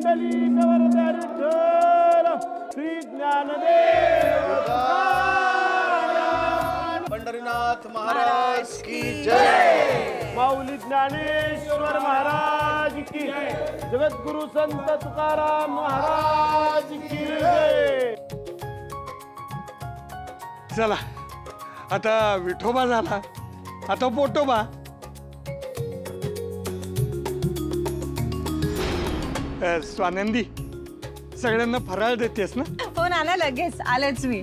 पुंडलिकवरद विठ्ठल श्री ज्ञानदेव पंढरीनाथ महाराज की जय। माऊली ज्ञानेश्वर महाराज की जगद्गुरु संत तुकाराम महाराज की जय। चला आता विठोबा झाला, आता पोटोबा. स्वानंदी, सगळ्यांना फराळ देतेस ना? हो ना, लगेच आलेच मी.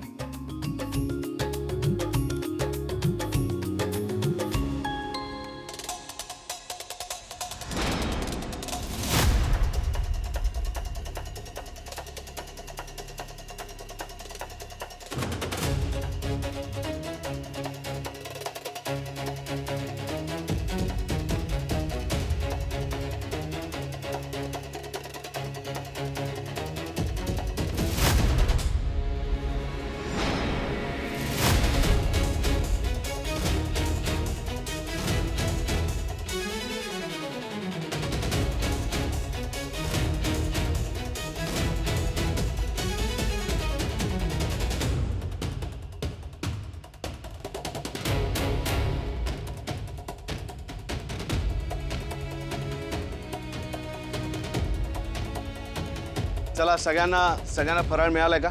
चला सगळ्यांना फराळ मिळालाय का?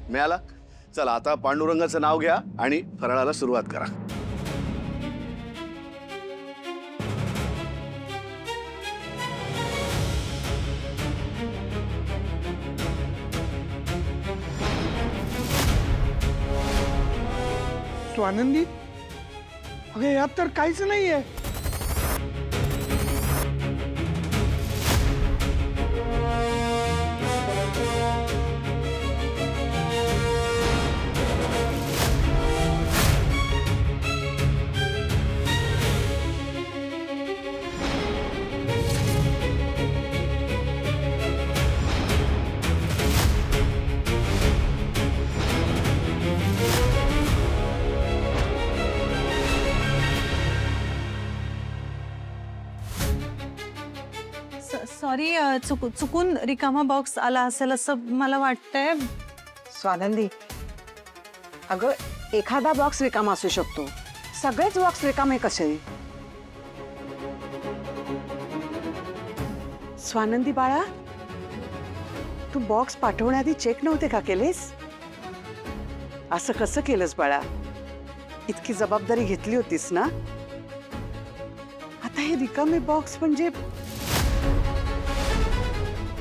मिळाला. चला आता पांडुरंगाचं नाव घ्या आणि फराळाला सुरुवात करा. स्वानंदी, अगे यात तर काहीच नाहीये. सॉरी, चुकून रिकामा बॉक्स आला असेल असं मला वाटतंय. स्वानंदी, अगं एखादा बॉक्स रिकामा असू शकतो, सगळेच बॉक्स रिकामे कसे? स्वानंदी बाळा, तू बॉक्स पाठवण्याआधी चेक नव्हते का केलेस? असं कसं केलंस बाळा? इतकी जबाबदारी घेतली होतीस ना? आता हे रिकामे बॉक्स म्हणजे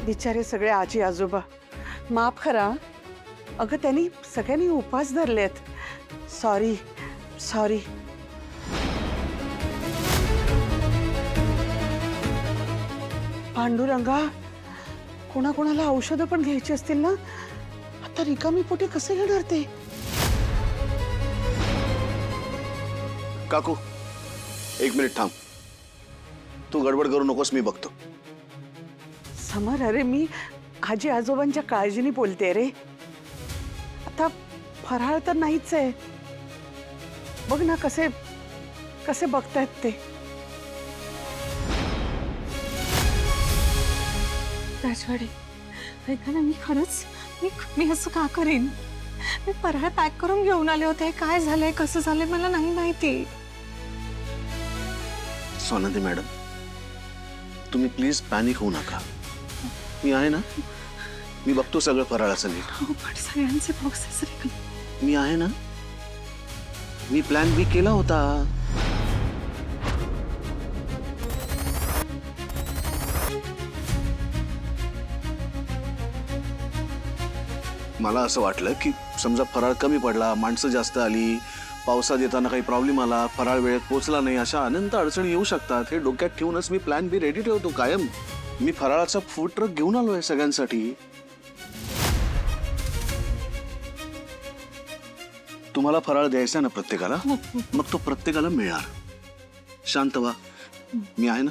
बिचारे सगळे आजी आजोबा, माफ करा. अगं त्यांनी सगळ्यांनी उपास धरलेत. Sorry sorry. पांडुरंगा, कोणाकोणाला औषधं पण घ्यायची असतील ना, आता रिकामी पोटी कसे घेणार ते? काकू, एक मिनिट थांब. तू गडबड करू नकोस, मी बघतो. समर, अरे मी आजी आजोबांच्या काळजीने बोलते रे. आता फराळ तर नाहीच आहे. बघ ना कसे कसे बघतायत ते. राजवाडे, ऐका ना, मी खरंच मी असं का करीन? मी फराळ पॅक करून घेऊन आले होते. काय झालंय, कसं झालंय मला नाही माहिती. स्वानंदी मॅडम, तुम्ही प्लीज पॅनिक होऊ नका. मी आहे ना, मी बघतो सगळं फराळाचं नीट. हो, पण सगळ्यांचे बॉक्सेस रिकामे. मी आहे ना, मी प्लॅन बी केला होता. मला असं वाटलं की समजा फराळ कमी पडला, माणसं जास्त आली, पावसात येताना काही प्रॉब्लेम आला, फराळ वेळेत पोहोचला नाही, अशा अनंत अडचणी येऊ शकतात. हे डोक्यात ठेवूनच मी प्लॅन बी रेडी ठेवतो कायम. मी फराळाचा फूड ट्रक घेऊन आलोय सगळ्यांसाठी. तुम्हाला फराळ द्यायचा ना प्रत्येकाला, मग तो प्रत्येकाला मिळणार. शांत व्हा, मी आहे ना.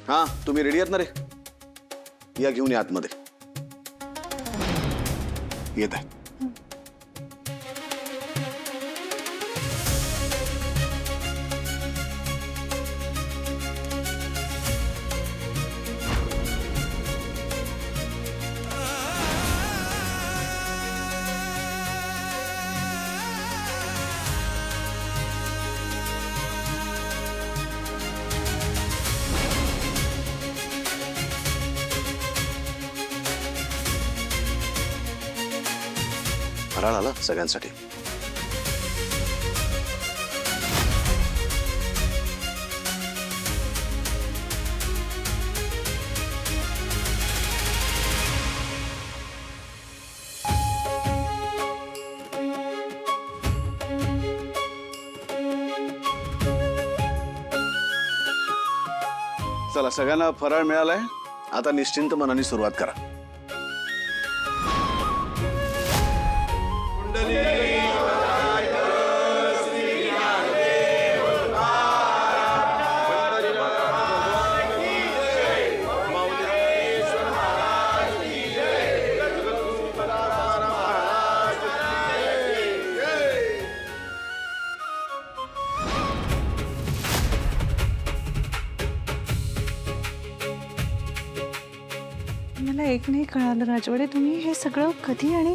हा, तुम्ही रेडी आहात ना रे? या घेऊन या आतमध्ये. येत आहे. फराळ आला सगळ्यांसाठी. चला, सगळ्यांना फराळ मिळालाय. आता निश्चिंत मनाने सुरुवात करा. मला एक नाही कळालं राजवाडे, तुम्ही हे सगळं कधी आणि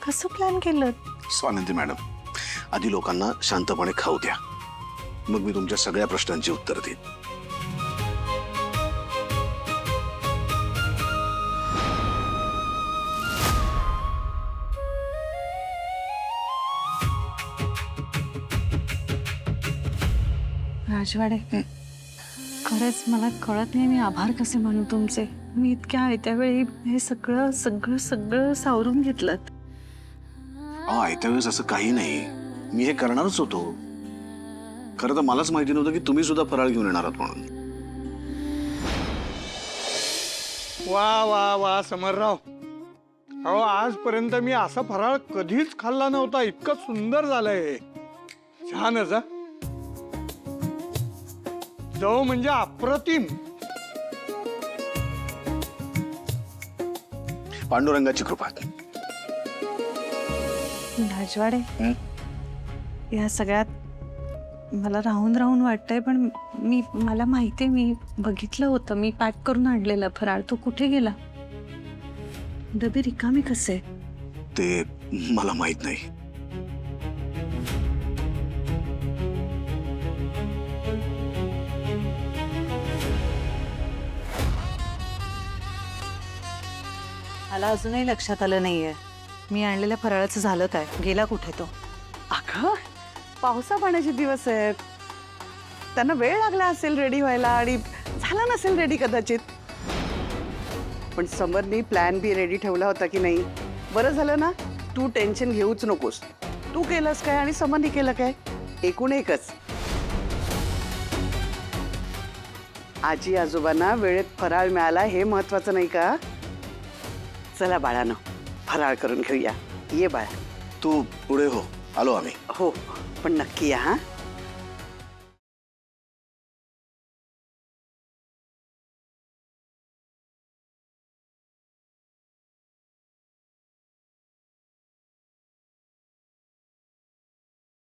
कसं प्लॅन केलं? स्वानंदी मॅडम, आधी लोकांना शांतपणे खाऊ द्या, मग मी तुमच्या सगळ्या प्रश्नांची उत्तर देईन. राजवाडे, खरंच मला कळत नाही मी आभार कसे मानू तुमचे. मी इतक्या आयत्या वेळी हे सगळं सगळं सगळं सावरून घेतलं. आयत्या वेळेस असं काही नाही, मी हे करणारच होतो. खरं तर मलाच माहिती नव्हतं की तुम्ही सुद्धा फराळ घेऊन येणार आहात म्हणून. वा वा वा समरराव, अहो आजपर्यंत मी असा फराळ कधीच खाल्ला नव्हता. इतकं सुंदर झालंय. छानच हा. चव म्हणजे अप्रतिम. पांडुरंगाची कृपा. राजवाडे, या सगळ्यात मला राहून राहून वाटतंय, पण मला माहितीये, मी बघितलं होतं, मी पॅक करून आणलेला फराळ. तो कुठे गेला? डबे रिकामी कसे? ते मला माहित नाही. मला अजूनही लक्षात आलं नाहीये मी आणलेल्या फराळाचं झालं काय, गेला कुठे तो? अगं, पावसा पाण्याचे दिवस आहेत, त्यांना वेळ लागला असेल रेडी व्हायला आणि झाला नसेल रेडी कदाचित. पण समरनी प्लॅन बी रेडी ठेवला होता की नाही? बरं झालं ना, तू टेन्शन घेऊच नकोस. तू केलंस काय आणि समरनी केलं काय? एकूण एकच. आजी आजोबांना वेळेत फराळ मिळाला हे महत्वाचं नाही का? चला बाळानं, फराळ करून घेऊया. ये बाळा. तू पुढे हो, आलो आम्ही. हो, पण नक्की या. हा.